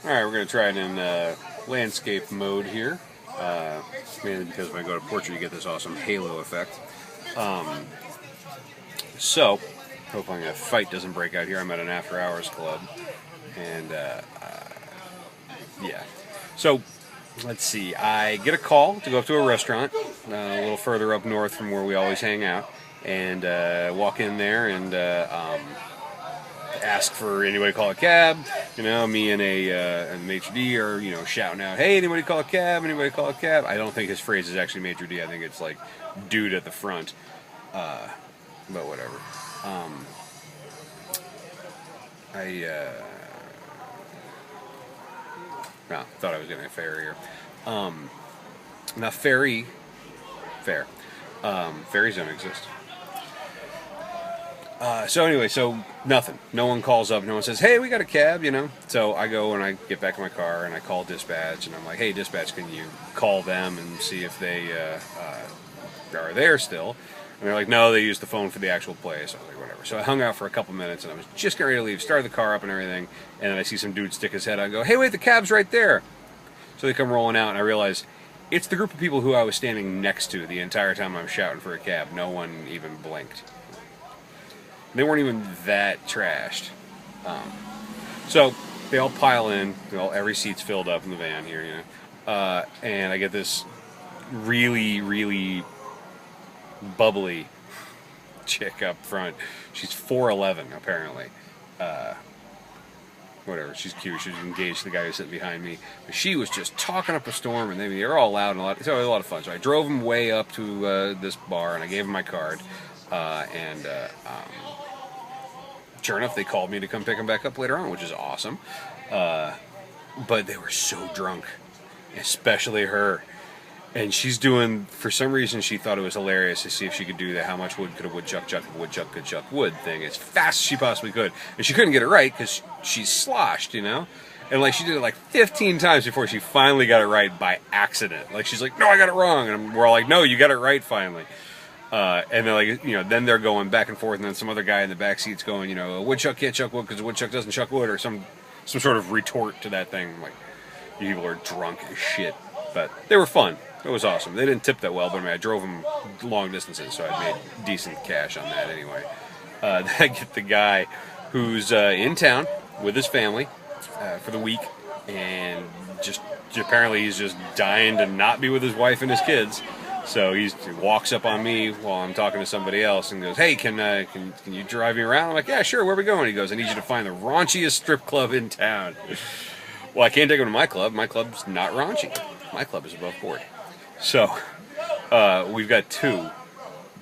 Alright, we're going to try it in landscape mode here. Mainly because when I go to portrait you get this awesome halo effect. So, hoping a fight doesn't break out here. I'm at an after hours club. And, yeah. So, let's see. I get a call to go up to a restaurant a little further up north from where we always hang out. And walk in there and ask for anybody to call a cab. You know, me and an maitre d' are, you know, shouting out, hey, anybody call a cab? Anybody call a cab? I don't think his phrase is actually maitre d'. I think it's like dude at the front. But whatever. Thought I was getting a fare here. Now, fare. Ferries don't exist. So anyway, nothing. No one calls up. No one says, hey, we got a cab, you know. So I go and I get back in my car and I call dispatch. And I'm like, hey, dispatch, can you call them and see if they are there still? And they're like, no, they use the phone for the actual place. I was like, whatever. So I hung out for a couple minutes and I was just getting ready to leave. Started the car up and everything. And then I see some dude stick his head out and go, hey, wait, the cab's right there. So they come rolling out and I realize it's the group of people who I was standing next to the entire time I was shouting for a cab. No one even blinked. They weren't even that trashed. So they all pile in. Every seat's filled up in the van here, you know. And I get this really, really bubbly chick up front. She's 4'11", apparently. Whatever, she's cute. She was engaged to the guy who's sitting behind me. But she was just talking up a storm, and they were all loud and so it was a lot of fun. So I drove them way up to this bar, and I gave them my card. Sure enough, they called me to come pick them back up later on, which is awesome. But they were so drunk, especially her. And she's doing, for some reason, she thought it was hilarious to see if she could do the how much wood could a woodchuck chuck if a woodchuck could chuck wood thing as fast as she possibly could. And she couldn't get it right because she's sloshed, you know? And like she did it like 15 times before she finally got it right by accident. Like she's like, no, I got it wrong. And we're all like, no, you got it right finally. And they're like, you know, then they're going back and forth, and then some other guy in the back seat's going, you know, a woodchuck can't chuck wood because a woodchuck doesn't chuck wood, or some sort of retort to that thing. I'm like, you people are drunk as shit. But they were fun. It was awesome. They didn't tip that well, but I mean, I drove them long distances, so I made decent cash on that anyway. Then I get the guy who's in town with his family for the week, and just apparently he's just dying to not be with his wife and his kids. So he walks up on me while I'm talking to somebody else and goes, hey, can you drive me around? I'm like, yeah, sure, where are we going? He goes, I need you to find the raunchiest strip club in town. Well, I can't take him to my club. My club's not raunchy. My club is above board. So we've got two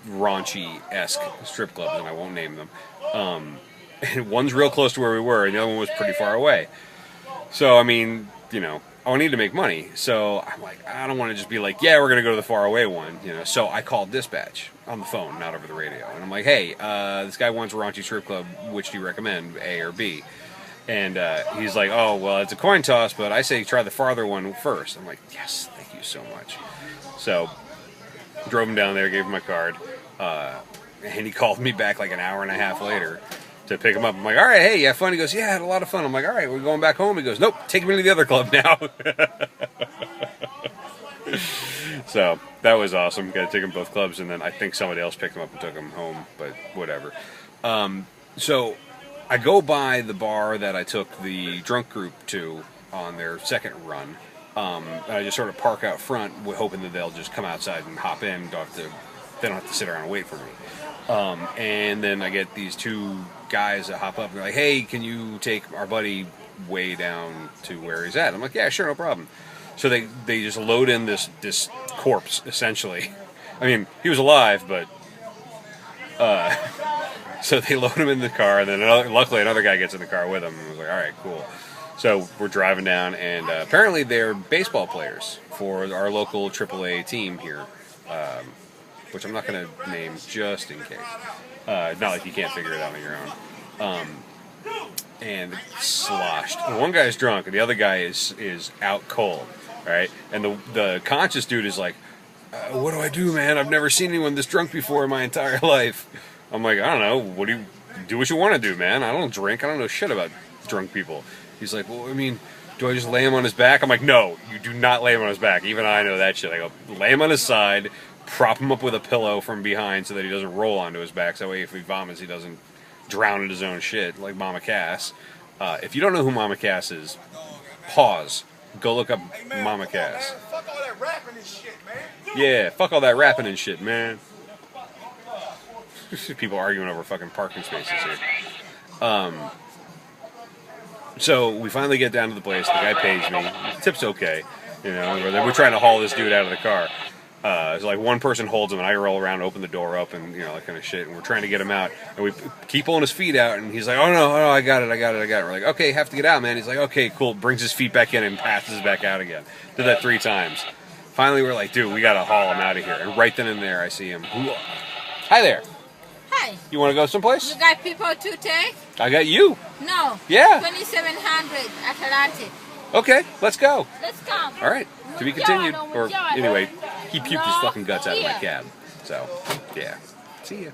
raunchy-esque strip clubs, and I won't name them. And one's real close to where we were, and the other one was pretty far away. So, I mean, you know, I need to make money. So I'm like, I don't want to just be like, yeah, we're going to go to the far away one, you know. So I called dispatch on the phone, not over the radio. And I'm like, hey, this guy wants a raunchy strip club. Which do you recommend, A or B? And he's like, oh, well, it's a coin toss, but I say try the farther one first. I'm like, yes, thank you so much. So drove him down there, gave him my card, and he called me back like an hour and a half later to pick him up. I'm like, all right, hey, you have fun? He goes, yeah, I had a lot of fun. I'm like, all right, we're going back home. He goes, nope, take me to the other club now. So that was awesome. Got to take him both clubs, and then I think somebody else picked him up and took him home, but whatever. So I go by the bar that I took the drunk group to on their second run. And I just sort of park out front, hoping that they'll just come outside and hop in. They don't have to sit around and wait for me. And then I get these two guys that hop up and they're like, hey, can you take our buddy way down to where he's at? I'm like, yeah, sure, no problem. So they just load in this corpse, essentially. I mean, he was alive, but so they load him in the car, and then luckily another guy gets in the car with him. And I was like, all right, cool. So we're driving down, and apparently they're baseball players for our local AAA team here, which I'm not going to name just in case. Not like you can't figure it out on your own. And sloshed. And one guy's drunk, and the other guy is out cold, right? And the conscious dude is like, what do I do, man? I've never seen anyone this drunk before in my entire life. I'm like, I don't know. Do what you want to do, man. I don't drink. I don't know shit about drunk people. He's like, well, I mean, do I just lay him on his back? I'm like, no, you do not lay him on his back. Even I know that shit. I go, lay him on his side, prop him up with a pillow from behind so that he doesn't roll onto his back. So that way if he vomits, he doesn't drown in his own shit like Mama Cass. If you don't know who Mama Cass is, pause. Go look up Mama Cass. Fuck all that rapping and shit, man. Yeah, fuck all that rapping and shit, man. People arguing over fucking parking spaces here. So we finally get down to the place. The guy pays me. The tip's okay. You know, we're trying to haul this dude out of the car. So like one person holds him, and I roll around, open the door up, and you know that kind of shit. And we're trying to get him out, and we keep pulling his feet out, and he's like, "Oh no, I got it. We're like, "Okay, have to get out, man." He's like, "Okay, cool." Brings his feet back in and passes back out again. Did that 3 times. Finally, we're like, "Dude, we gotta haul him out of here." And right then and there, I see him. Hi there. Hi. You want to go someplace? You got people to take? I got you. No. Yeah. 2700 Atlantic. Okay, let's go. Let's come. All right, to be continued. Or anyway, he puked his fucking guts out of my cab. So, yeah. See ya.